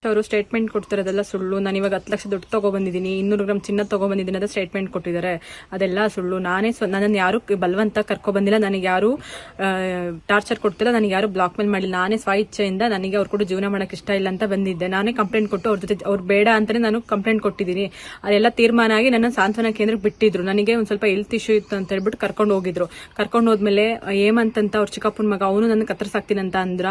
ಅವರು ಸ್ಟೇಟ್ಮೆಂಟ್ ಕೊಡ್ತಿರೋದೆಲ್ಲ ಸುಳ್ಳು. ನಾನು ಇವಾಗ 10 ಲಕ್ಷ ದುಡ್ಡು ತಗೊಬಂದಿದ್ದೀನಿ, 200 ಗ್ರಾಮ್ ಚಿನ್ನ ತಗೊಬಂದಿದ್ದೀನಿ ಅಂತ ಸ್ಟೇಟ್ಮೆಂಟ್ ಕೊಟ್ಟಿದ್ದಾರೆ. ಅದೆಲ್ಲ ಸುಳ್ಳು. ನನ್ನನ್ನು ಯಾರು ಬಲವಂತ ಕರ್ಕೊ ಬಂದಿಲ್ಲ, ನನಗೆ ಯಾರು ಟಾರ್ಚರ್ ಕೊಡ್ತಿಲ್ಲ, ನನಗೆ ಯಾರು ಬ್ಲಾಕ್ ಮೇಲ್ ಮಾಡಿಲ್ಲ. ನಾನೇ ಸ್ವ ಇಚ್ಛೆಯಿಂದ ನನಗೆ ಅವ್ರ ಕೂಡ ಜೀವನ ಮಾಡಕ್ಕೆ ಇಷ್ಟ ಇಲ್ಲ ಅಂತ ಬಂದಿದ್ದೆ. ನಾನೇ ಕಂಪ್ಲೇಂಟ್ ಕೊಟ್ಟು ಅವ್ರ ಜೊತೆ ಅವ್ರು ಬೇಡ ಅಂತಾನೆ ನಾನು ಕಂಪ್ಲೇಂಟ್ ಕೊಟ್ಟಿದ್ದೀನಿ. ಅದೆಲ್ಲ ತೀರ್ಮಾನ ಆಗಿ ನನ್ನ ಸಾಂತ್ವನ ಕೇಂದ್ರಕ್ಕೆ ಬಿಟ್ಟಿದ್ರು. ನನಗೆ ಒಂದ್ ಸ್ವಲ್ಪ ಹೆಲ್ತ್ ಇಶ್ಯೂ ಇತ್ತು ಅಂತ ಹೇಳ್ಬಿಟ್ಟು ಕರ್ಕೊಂಡು ಹೋಗಿದ್ರು. ಕರ್ಕೊಂಡು ಹೋದ್ಮೇಲೆ ಹೇಮಂತ್ ಅವ್ರ ಚಿಕ್ಕಪ್ಪನ ಮಗ, ಅವನು ನನ್ನ ಕತ್ತರ್ಸಾಕ್ತೀನಿ ಅಂತ ಅಂದ್ರ,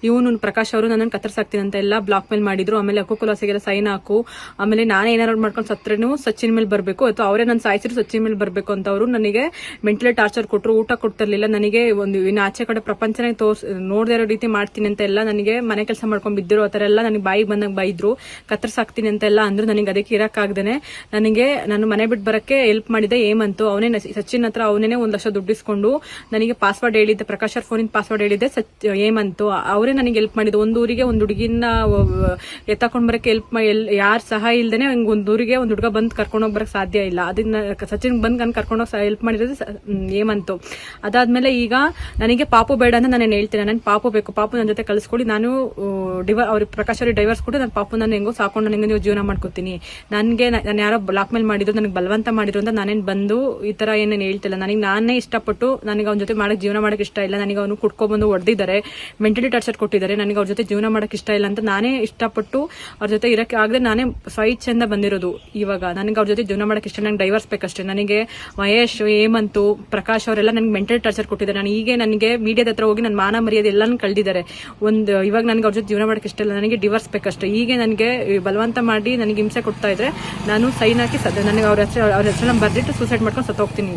ಇವನು ಪ್ರಕಾಶ್ ಅವರು ನನ್ನ ಕತ್ತರ್ಸಾಕ್ತೀನಿ ಅಂತ ಎಲ್ಲ ಬ್ಲಾಕ್ ಮೇಲ್ ಮಾಡಿದ್ರು. ಆಮೇಲೆ ಹಕ್ಕುಕುಲಾಸೆಗೆಲ್ಲ ಸೈನ್ ಹಾಕು, ಆಮೇಲೆ ನಾನೇ ಏನಾರು ಮಾಡ್ಕೊಂಡು ಸತ್ರೇನು ಸಚಿನ್ ಮೇಲೆ ಬರ್ಬೇಕು, ಅಥವಾ ಅವರೇ ನನ್ನ ಸಾಯಿಸಿದ್ರು ಸಚಿನ್ ಮೇಲೆ ಬರ್ಬೇಕು ಅಂತ ಅವರು ನನಗೆ ಮೆಂಟಲಿ ಟಾರ್ಚರ್ ಕೊಟ್ಟರು. ಊಟ ಕೊಡ್ತಿರ್ಲಿಲ್ಲ ನನಗೆ. ಇನ್ನು ಆಚೆ ಕಡೆ ಪ್ರಪಂಚನೇ ನೋಡದೇ ಇರೋ ರೀತಿ ಮಾಡ್ತೀನಿ ಅಂತ ಎಲ್ಲ ನನಗೆ ಮನೆ ಕೆಲಸ ಮಾಡ್ಕೊಂಡ್ ಬಿದ್ದಿರೋ ಆತರ ಎಲ್ಲ ನನಗೆ ಬಾಯಿಗೆ ಬಂದಾಗ ಬೈದ್ರು. ಕತ್ತರ್ಸಾಕ್ತೀನಿ ಅಂತ ಎಲ್ಲ ಅಂದ್ರು. ನನಗೆ ಅದಕ್ಕೆ ಇರಕ್ಕಾಗ್ದೇನೆ ನನಗೆ ನಾನು ಮನೆ ಬಿಟ್ಟು ಬರಕ್ಕೆ ಹೆಲ್ಪ್ ಮಾಡಿದೆ ಹೇಮಂತ್. ಅವನೇ ಸಚಿನ್ ಹತ್ರ ಅವನೇ 1 ಲಕ್ಷ ದುಡ್ಡಿಸ್ಕೊಂಡು ನನಗೆ ಪಾಸ್ವರ್ಡ್ ಹೇಳಿದ್ದೆ, ಪ್ರಕಾಶ್ ಅವ್ರ ಫೋನಿನ ಪಾಸ್ವರ್ಡ್ ಹೇಳಿದ್ದೆ ಹೇಮಂತ್. ಅವರೇ ನನಗೆ ಹೆಲ್ಪ್ ಮಾಡಿದ್ದು. ಒಂದು ಊರಿಗೆ ಒಂದು ಹುಡುಗಿನ ಎತ್ತಾಕೊಂಡ್ ಬರಕ್ಕೆ ಯಾರು ಸಹಾಯ ಇಲ್ದೇನೆ ಒಂದ್ ಊರಿಗೆ ಒಂದ್ ಹುಡುಗ ಬಂದ್ ಕರ್ಕೊಂಡೋಗ್ ಬರಕ್ ಸಾಧ್ಯ ಇಲ್ಲ. ಅದನ್ನ ಸಚಿನ್ ಬಂದ್ ನಾನು ಕರ್ಕೊಂಡೋಗ್ ಹೆಲ್ಪ್ ಮಾಡಿರೋದು ಹೇಮಂತ್. ಅದಾದ್ಮೇಲೆ ಈಗ ನನಗೆ ಪಾಪು ಬೇಡ ಅಂತ ನಾನು ಹೇಳ್ತೇನೆ. ನನ್ ಪಾಪು ಬೇಕು, ಪಾಪು ನನ್ನ ಜೊತೆ ಕಳಿಸ್ಕೊಡಿ, ನಾನು ಅವ್ರಿಗೆ ಪ್ರಕಾಶ್ ಅವ್ರಿಗೆ ಡೈವರ್ಸ್ ಕೊಟ್ಟು ನನ್ನ ಪಾಪು ನಾನು ಹೆಂಗೋ ಸಾಕೊಂಡು ನನಗೆ ನೀವು ಜೀವನ ಮಾಡ್ಕೋತೀನಿ. ನನಗೆ ನಾನು ಯಾರೋ ಬ್ಲಾಕ್ ಮೇಲ್ ಮಾಡಿದ್ರು, ನನಗೆ ಬಲವಂತ ಮಾಡಿದ್ರು ಅಂತ ನಾನೇನ್ ಬಂದು ಈ ತರ ಏನೇನು ಹೇಳ್ತಿಲ್ಲ. ನನಗೆ ನಾನೇ ಇಷ್ಟಪಟ್ಟು ನನಗೆ ಅವ್ನ ಜೊತೆ ಮಾಡಕ್ ಜೀವನ ಮಾಡಕ್ ಇಷ್ಟ ಇಲ್ಲ. ನನಗೆ ಅವನು ಕುಟ್ಕೊಬಂದು ಹೊಡೆದಿದ್ದಾರೆ, ಮೆಂಟಲಿ ಟಾರ್ಚರ್ ಕೊಟ್ಟಿದ್ದಾರೆ. ನನಗೆ ಅವ್ರ ಜೊತೆ ಜೀವನ ಮಾಡಕ್ ಇಷ್ಟ ಇಲ್ಲ ಅಂತ ನಾನೇ ಇಷ್ಟಪಟ್ಟು ಅವ್ರ ಜೊತೆ ಇರಕ್ಕೆ ಆಗದೆ ನಾನೇ ಸ್ವಇಚ್ಛೆಯಿಂದ ಬಂದಿರೋದು. ಇವಾಗ ನನಗೆ ಅವ್ರ ಜೊತೆ ಜೀವನ ಮಾಡಕ್ ಇಷ್ಟ, ನಂಗೆ ಡೈವರ್ಸ್ ಬೇಕಷ್ಟೇ. ನನಗೆ ಮಹೇಶ್, ಹೇಮಂತ್, ಪ್ರಕಾಶ್ ಅವರೆಲ್ಲ ನನಗೆ ಮೆಂಟಲ್ ಟಾರ್ಚರ್ ಕೊಟ್ಟಿದ್ದಾರೆ. ನನಗೆ ಮೀಡಿಯಾದ ಹತ್ರ ಹೋಗಿ ನನ್ನ ಮಾನ ಮರ್ಯಾದೆ ಎಲ್ಲಾನು ಕಳ್ದಿದ್ದಾರೆ. ಇವಾಗ ನನಗೆ ಅವ್ರ ಜೊತೆ ಜೀವನ ಮಾಡಕ್ ಇಷ್ಟ ಇಲ್ಲ, ನನಗೆ ಡಿವೋರ್ಸ್ ಬೇಕಷ್ಟೇ. ಹೀಗೆ ನನಗೆ ಬಲವಂತ ಮಾಡಿ ನನಗೆ ಹಿಂಸೆ ಕೊಡ್ತಾ ಇದ್ರೆ ನಾನು ಸೈನ್ ಹಾಕಿ ನನಗೆ ಅವ್ರ ಹೆಸರನ್ನ ಬರ್ದಿಟ್ಟು ಸೂಸೈಡ್ ಮಾಡ್ಕೊಂಡು ಸತ್ತೋಗ್ತೀನಿ.